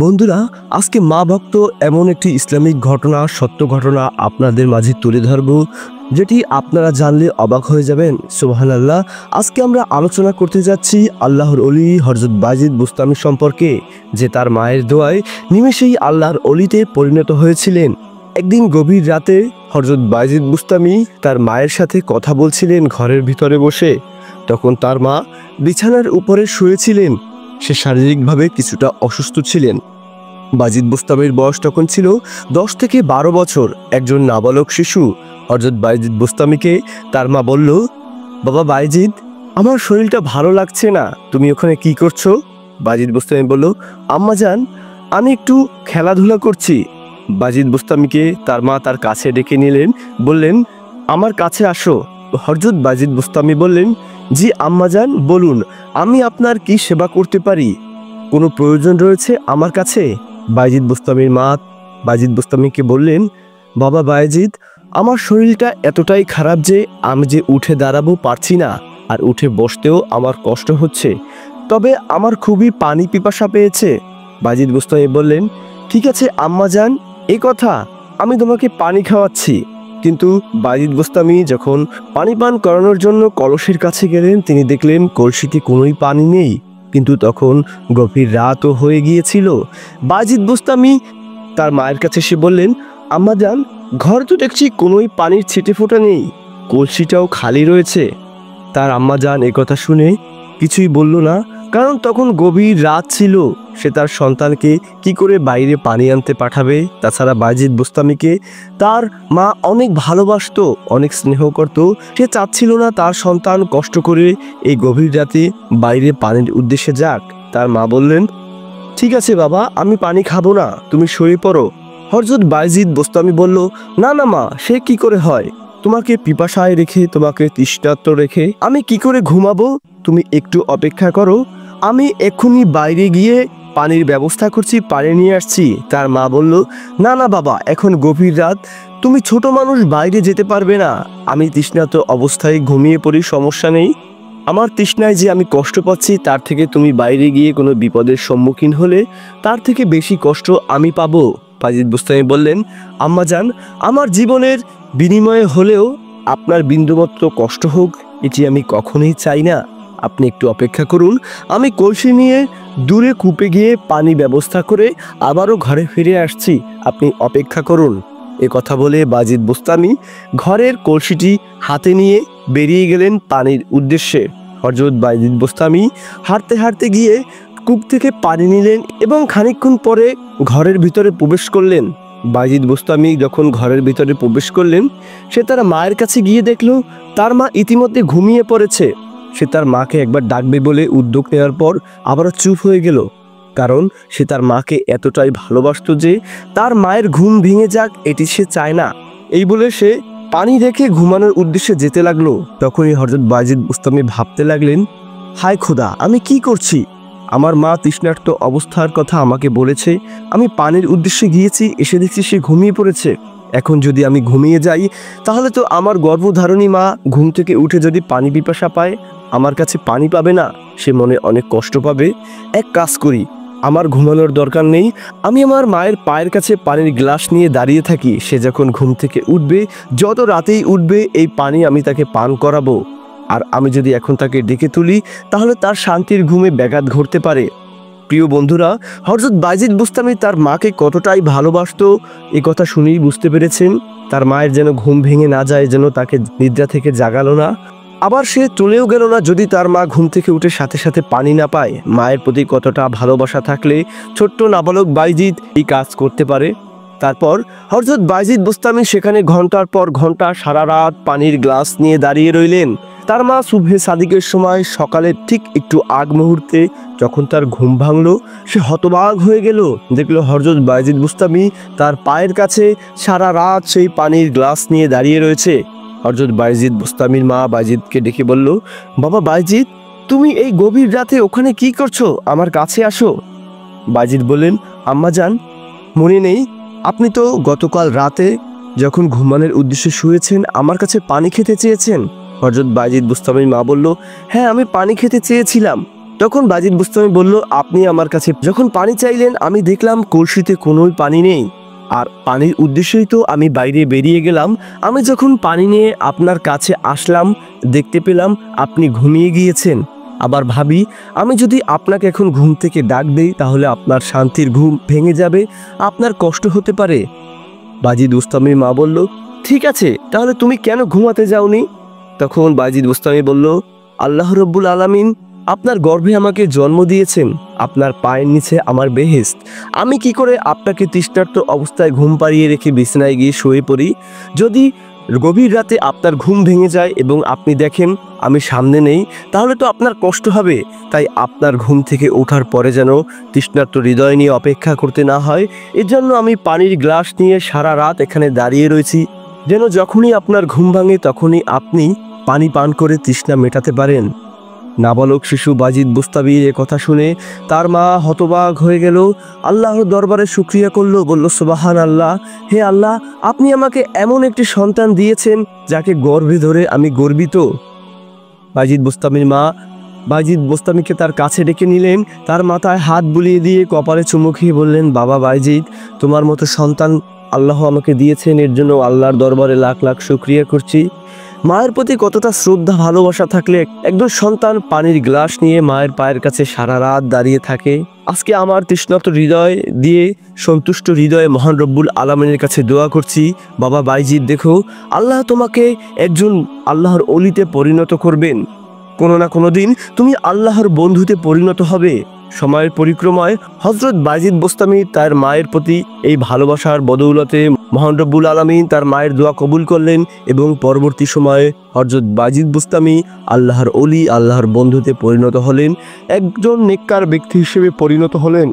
বন্ধুরা, আজকে মা ভক্ত এমন একটি ইসলামিক ঘটনা, সত্য ঘটনা আপনাদের মাঝে তুলে ধরব, যেটি আপনারা জানলে অবাক হয়ে যাবেন। সুবহানাল্লাহ। আজকে আমরা আলোচনা করতে যাচ্ছি আল্লাহর অলি হযরত বায়জিদ বুস্তামি সম্পর্কে, যে তার মায়ের দোয়ায় নিমেষেই আল্লাহর অলিতে পরিণত হয়েছিলেন। একদিন গভীর রাতে হযরত বায়জিদ বুস্তামি তার মায়ের সাথে কথা বলছিলেন ঘরের ভিতরে বসে। তখন তার মা বিছানার উপরে শুয়েছিলেন। সে শারীরিকভাবে কিছুটা অসুস্থ ছিলেন। বায়জিদ বুস্তামির বয়স তখন ছিল 10 থেকে 12 বছর। একজন নাবালক শিশু হযরত বায়জিদ বুস্তামিকে তার মা বলল, বাবা বায়জিদ, আমার শরীরটা ভালো লাগছে না, তুমি ওখানে কি করছো? বায়জিদ বুস্তামি বলল, আম্মা জান, আমি একটু খেলাধুলা করছি। বায়জিদ বুস্তামিকে তার মা তার কাছে ডেকে নিলেন, বললেন, আমার কাছে আসো। হযরত বায়জিদ বুস্তামি বললেন, জি আম্মাজান, বলুন, আমি আপনার কি সেবা করতে পারি? কোনো প্রয়োজন রয়েছে আমার কাছে? বায়জিদ বুস্তামির মা বায়জিদ বুস্তামিকে বললেন, বাবা বায়জিদ, আমার শরীরটা এতটাই খারাপ যে আমি যে উঠে দাঁড়াবো পারছি না, আর উঠে বসতেও আমার কষ্ট হচ্ছে। তবে আমার খুবই পানি পিপাসা পেয়েছে। বায়জিদ বুস্তামি বললেন, ঠিক আছে আম্মাজান, এই কথা, আমি তোমাকে পানি খাওয়াচ্ছি। কিন্তু বায়জিদ বুস্তামি যখন পানি পান করানোর জন্য কলসের কাছে গেলেন, তিনি দেখলেন কলসিতে কোনোই পানি নেই। কিন্তু তখন গভীর রাতও হয়ে গিয়েছিল। বায়জিদ বুস্তামি তার মায়ের কাছে এসে বললেন, আম্মাজান, ঘরে তো দেখছি কোনোই পানির ছিটে ফোঁটা নেই, কলসিটাও খালি রয়েছে। তার আম্মাজান এ কথা শুনে কিছুই বলল না, কারণ তখন গভীর রাত ছিল। সে তার সন্তানকে কি করে বাইরে পানি আনতে পাঠাবে? তাছাড়া বায়জিদ বুস্তামিকে তার মা অনেক ভালোবাসতো, অনেক স্নেহ করত। সে চাচ্ছিল না তার সন্তান কষ্ট করে এই গভীর রাতে বাইরে পানির উদ্দেশ্যে যাক। তার মা বললেন, ঠিক আছে বাবা, আমি পানি খাবো না, তুমি শুয়ে পড়ো। হযরত বায়জিদ বুস্তামি বলল, না না মা, সে কি করে হয়? তোমাকে পিপাসায় রেখে, তোমাকে তৃষ্ণার্ত রেখে আমি কি করে ঘুমাবো? তুমি একটু অপেক্ষা করো, আমি এক্ষুনি বাইরে গিয়ে পানির ব্যবস্থা করছি, পানি নিয়ে আসছি। তার মা বলল, না না বাবা, এখন গভীর রাত, তুমি ছোট মানুষ, বাইরে যেতে পারবে না। আমি তৃষ্ণার্ত অবস্থায় ঘুমিয়ে পড়ি, সমস্যা নেই। আমার তৃষ্ণায় যে আমি কষ্ট পাচ্ছি, তার থেকে তুমি বাইরে গিয়ে কোনো বিপদের সম্মুখীন হলে তার থেকে বেশি কষ্ট আমি পাবো। বায়জিদ বুস্তামি বললেন, আম্মাজান, আমার জীবনের বিনিময়ে হলেও আপনার বিন্দুমাত্র কষ্ট হোক, এটি আমি কখনোই চাই না। আপনি একটু অপেক্ষা করুন, আমি কলসি নিয়ে দূরে কূপে গিয়ে পানি ব্যবস্থা করে আবারও ঘরে ফিরে আসছি, আপনি অপেক্ষা করুন। এ কথা বলে বায়জিদ বুস্তামি ঘরের কলসিটি হাতে নিয়ে বেরিয়ে গেলেন পানির উদ্দেশ্যে। হযরত বায়জিদ বুস্তামি হাঁটতে হাঁটতে গিয়ে কূপ থেকে পানি নিলেন এবং খানিকক্ষণ পরে ঘরের ভিতরে প্রবেশ করলেন। বায়জিদ বুস্তামি যখন ঘরের ভিতরে প্রবেশ করলেন, সে তার মায়ের কাছে গিয়ে দেখল তার মা ইতিমধ্যে ঘুমিয়ে পড়েছে। সে তার মাকে একবার ডাকবে বলে উদ্যোগ নেওয়ার পর আবারও চুপ হয়ে গেল, কারণ সে তার মাকে এতটাই ভালোবাসতো যে তার মায়ের ঘুম ভেঙে যাক এটি সে চায় না। এই বলে সে পানি রেখে ঘুমানোর উদ্দেশ্যে যেতে লাগলো। তখনই হযরত বায়জিদ বুস্তামি ভাবতে লাগলেন, হায় খোদা, আমি কি করছি? আমার মা তৃষ্ণার্ত অবস্থার কথা আমাকে বলেছে, আমি পানির উদ্দেশ্যে গিয়েছি, এসে দেখছি সে ঘুমিয়ে পড়েছে। এখন যদি আমি ঘুমিয়ে যাই, তাহলে তো আমার গর্ভধারণী মা ঘুম থেকে উঠে যদি পানি পিপাসা পায়, আমার কাছে পানি পাবে না, সে মনে অনেক কষ্ট পাবে। এক কাজ করি, আমার ঘুমানোর দরকার নেই, আমি আমার মায়ের পায়ের কাছে পানির গ্লাস নিয়ে দাঁড়িয়ে থাকি। সে যখন ঘুম থেকে উঠবে, যত রাতেই উঠবে, এই পানি আমি তাকে পান করাবো। আর আমি যদি এখন তাকে ডেকে তুলি, তাহলে তার শান্তির ঘুমে ব্যাঘাত ঘটতে পারে। প্রিয় বন্ধুরা, হযরত বায়জিদ বুস্তামি তার মাকে কতটাই ভালোবাসতো, এ কথা শুনেই বুঝতে পেরেছেন তার মায়ের যেন ঘুম ভেঙে না যায়, যেন তাকে নিদ্রা থেকে জাগালো না। আবার সে চলেও গেল না যদি তার মা ঘুম থেকে উঠে সাথে সাথে পানি না পায়। মায়ের প্রতি কতটা ভালোবাসা থাকলে ছোট্ট নাবালক বায়জিদ এই কাজ করতে পারে। তারপর হযরত বায়জিদ বুস্তামি সেখানে ঘন্টার পর ঘন্টা সারা রাত পানির গ্লাস নিয়ে দাঁড়িয়ে রইলেন। তার মা সুবহে সাদিকের সময় সকালের ঠিক একটু আগ মুহূর্তে যখন তার ঘুম ভাঙল, সে হতবাক হয়ে গেল। দেখলো হযরত বায়জিদ বুস্তামি তার পায়ের কাছে সারা রাত সেই পানির গ্লাস নিয়ে দাঁড়িয়ে রয়েছে। হযরত বায়জিদ বুস্তামির মা বায়জিদকে ডেকে বলল, বাবা বায়জিদ, তুমি এই গভীর রাতে ওখানে কি করছো? আমার কাছে আসো। বায়জিদ বললেন, আম্মাজান, মনে নেই আপনি তো গতকাল রাতে যখন ঘুমানোর উদ্দেশ্যে শুয়েছেন, আমার কাছে পানি খেতে চেয়েছেন? হযরত বায়জিদ বুস্তামির মা বলল, হ্যাঁ, আমি পানি খেতে চেয়েছিলাম, তখন বাজিদ বুস্তামি বলল, আপনি আমার কাছে যখন পানি চাইলেন আমি দেখলাম কলসিতে কোনোই পানি নেই, আর পানির উদ্দেশ্যেই তো আমি বাইরে বেরিয়ে গেলাম। আমি যখন পানি নিয়ে আপনার কাছে আসলাম দেখতে পেলাম আপনি ঘুমিয়ে গিয়েছেন। আবার ভাবি আমি যদি আপনাকে এখন ঘুম থেকে ডাক দেই তাহলে আপনার শান্তির ঘুম ভেঙে যাবে, আপনার কষ্ট হতে পারে। বাজিদ বুস্তামির মা বলল, ঠিক আছে, তাহলে তুমি কেন ঘুমাতে যাওনি? তখন বাজিদ বুস্তামি বলল, আল্লাহ রব্বুল আলামিন আপনার গর্ভে আমাকে জন্ম দিয়েছেন, আপনার পায়ের নিচে আমার বেহেশত। আমি কি করে আপনাকে তৃষ্ণার্ত অবস্থায় ঘুম পাড়িয়ে রেখে বিছানায় গিয়ে শুয়ে পড়ি? যদি গভীর রাতে আপনার ঘুম ভেঙে যায় এবং আপনি দেখেন আমি সামনে নেই, তাহলে তো আপনার কষ্ট হবে। তাই আপনার ঘুম থেকে ওঠার পরে যেন তৃষ্ণার্ত হৃদয় নিয়ে অপেক্ষা করতে না হয়, এর জন্য আমি পানির গ্লাস নিয়ে সারা রাত এখানে দাঁড়িয়ে রয়েছি, যেন যখনই আপনার ঘুম ভাঙে তখনই আপনি পানি পান করে তৃষ্ণা মেটাতে পারেন। নাবালক শিশু বাজিদ বুস্তামির এ কথা শুনে তার মা হতবাক হয়ে গেল, আল্লাহর দরবারে শুকরিয়া করলো, বলল, সুবহান আল্লাহ, হে আল্লাহ, আপনি আমাকে এমন একটি সন্তান দিয়েছেন যাকে গর্ভে ধরে আমি গর্বিত। বাজিদ বুস্তামির মা বাজিদ বুস্তামিকে তার কাছে ডেকে নিলেন, তার মাথায় হাত বুলিয়ে দিয়ে কপালে চুমু খেয়ে বললেন, বাবা বাজিদ, তোমার মতো সন্তান আল্লাহ আমাকে দিয়েছেন, এর জন্য আল্লাহর দরবারে লাখ লাখ শুকরিয়া করছি। মায়ের প্রতি কতটা শ্রদ্ধা ভালোবাসা থাকলে একজন সন্তান পানির গ্লাস নিয়ে মায়ের পায়ের কাছে সারা রাত দাঁড়িয়ে থাকে। আজকে আমার তৃষ্ণার্ত হৃদয় দিয়ে সন্তুষ্ট হৃদয়ে মহান রব্বুল আলামিনের কাছে দোয়া করছি, বাবা বাইজিদ, দেখো আল্লাহ তোমাকে একজন আল্লাহর অলিতে পরিণত করবেন। কোনো না কোনো দিন তুমি আল্লাহর বন্ধুতে পরিণত হবে। সময়ের পরিক্রমায় হযরত বাজিদ বুস্তামি তার মায়ের প্রতি এই ভালোবাসার বদৌলতে মহান রব্বুল আলামিন তার মায়ের দোয়া কবুল করলেন এবং পরবর্তী সময়ে হযরত বাজিদ বুস্তামি আল্লাহর অলি, আল্লাহর বন্ধুতে পরিণত হলেন, একজন নেককার ব্যক্তি হিসেবে পরিণত হলেন।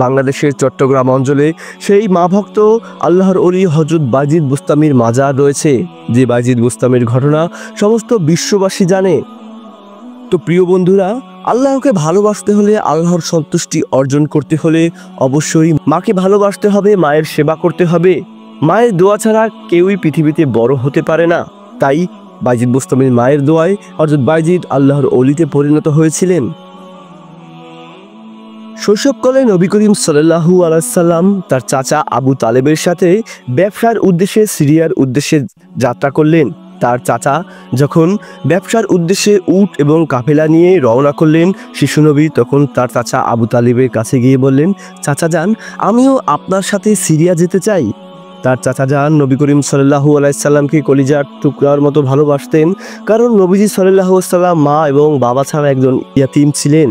বাংলাদেশের চট্টগ্রাম অঞ্চলে সেই মা ভক্ত আল্লাহর অলি হযরত বাজিদ বুস্তামির মাজার রয়েছে, যে বাজিদ বুস্তামির ঘটনা সমস্ত বিশ্ববাসী জানে। তো প্রিয় বন্ধুরা, আল্লাহকে ভালোবাসতে হলে, আল্লাহর সন্তুষ্টি অর্জন করতে হলে অবশ্যই মাকে ভালোবাসতে হবে, মায়ের সেবা করতে হবে। মায়ের দোয়া ছাড়া কেউই পৃথিবীতে বড় হতে পারে না। তাই বাজিদ বুস্তামির মায়ের দোয়ায় হযরত বাজিদ আল্লাহর অলিতে পরিণত হয়েছিলেন। শৈশবকালে নবী করিম সাল্লাল্লাহু আলাইহি সাল্লাম তার চাচা আবু তালেবের সাথে ব্যবসার উদ্দেশ্যে সিরিয়ার উদ্দেশ্যে যাত্রা করলেন। তার চাচা যখন ব্যবসার উদ্দেশ্যে উট এবং কাফেলা নিয়ে রওনা করলেন, শিশু নবী তখন তার চাচা আবু তালেবের কাছে গিয়ে বললেন, চাচা যান, আমিও আপনার সাথে সিরিয়া যেতে চাই। তার চাচা যান নবী করিম সাল্লাল্লাহু আলাইহি সাল্লামকে কলিজার টুকরার মতো ভালোবাসতেন, কারণ নবীজি সাল্লাল্লাহু আলাইহি সাল্লাম মা এবং বাবা ছাড়া একজন ইয়াতীম ছিলেন।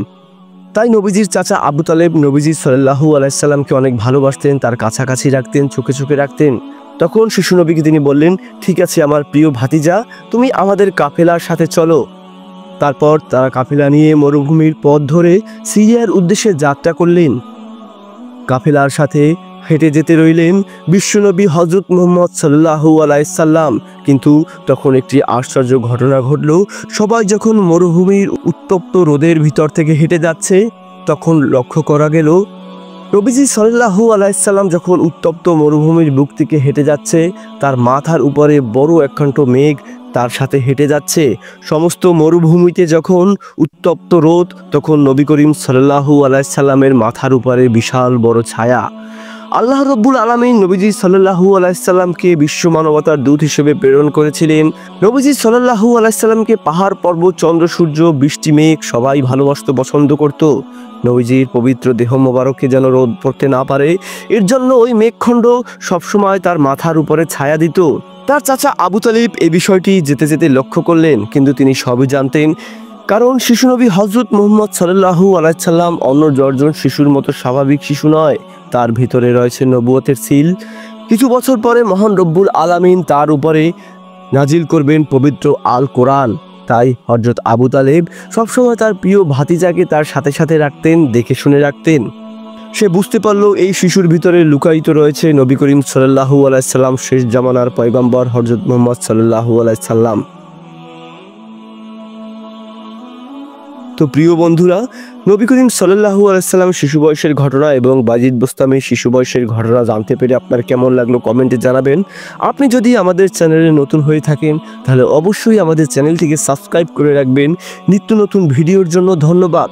তাই নবীজির চাচা আবু তালেব নবীজি সাল্লাল্লাহু আলাইহি সাল্লামকে অনেক ভালোবাসতেন, তার কাছাকাছি রাখতেন, চোখে চোখে রাখতেন। তখন শিশু নবীকে তিনি বললেন, ঠিক আছে আমার প্রিয় ভাতিজা, তুমি আমাদের কাফেলার সাথে চলো। তারপর তারা কাফেলা নিয়ে মরুভূমির পথ ধরে সিরিয়ার উদ্দেশ্যে যাত্রা করলেন। কাফেলার সাথে হেঁটে যেতে রইলেন বিশ্বনবী হযরত মুহাম্মদ সাল্লাল্লাহু আলাইহি সাল্লাম। কিন্তু তখন একটি আশ্চর্য ঘটনা ঘটল। সবাই যখন মরুভূমির উত্তপ্ত রোদের ভিতর থেকে হেঁটে যাচ্ছে, তখন লক্ষ্য করা গেল নবীজি সাল্লাল্লাহু আলাইহি সাল্লাম যখন উত্তপ্ত মরুভূমির বুক থেকে হেঁটে যাচ্ছে, তার মাথার উপরে বড় একখণ্ড মেঘ তার সাথে হেঁটে যাচ্ছে। সমস্ত মরুভূমিতে যখন উত্তপ্ত রোদ, তখন নবী করিম সাল্লাল্লাহু আলাইহি সাল্লামের মাথার উপরে বিশাল বড় ছায়া। আল্লাহ রব্বুল আলামিন নবীজি সাল্লাল্লাহু আলাইহি সাল্লামকে বিশ্ব মানবতার দূত হিসেবে প্রেরণ করেছিলেন। নবীজি সাল্লাল্লাহু আলাইহি সাল্লামকে পাহাড়, পর্বত, চন্দ্র, সূর্য, বৃষ্টি, মেঘ সবাই ভালোবাসত, পছন্দ করত। নবীজির পবিত্র দেহ মোবারককে যেন রোদ পড়তে না পারে, এর জন্য ওই মেঘখণ্ড সবসময় তার মাথার উপরে ছায়া দিত। তার চাচা আবু তালিব এই বিষয়টি যেতে যেতে লক্ষ্য করলেন, কিন্তু তিনি সবই জানতেন, কারণ শিশুনবী হযরত মুহাম্মদ সাল্লাল্লাহু আলাইহি সাল্লাম অন্য জন শিশুর মতো স্বাভাবিক শিশু নয়, তার ভিতরে রয়েছে নবুয়তের সিল। কিছু বছর পরে মহান রব্বুল আলামিন তার উপরে নাজিল করবেন পবিত্র আল কোরআন। তাই হযরত আবু তালেব সবসময় তার প্রিয় ভাতিজাকে তার সাথে সাথে রাখতেন, দেখে শুনে রাখতেন। সে বুঝতে পারল এই শিশুর ভিতরে লুকায়িত রয়েছে নবী করিম সাল্লাল্লাহু আলাইহি সাল্লাম, শেষ জামানার পয়গম্বর হযরত মুহাম্মদ সাল্লাল্লাহু আলাইহি সাল্লাম। তো প্রিয় বন্ধুরা, নবী করিম সাল্লাল্লাহু আলাইহি সাল্লাম শিশু বয়সের ঘটনা এবং বাজিদ বোস্তামির শিশু বয়সের ঘটনা জানতে পেরে আপনার কেমন লাগলো কমেন্টে জানাবেন। আপনি যদি আমাদের চ্যানেলে নতুন হয়ে থাকেন তাহলে অবশ্যই আমাদের চ্যানেলটিকে সাবস্ক্রাইব করে রাখবেন নিত্য নতুন ভিডিওর জন্য। ধন্যবাদ।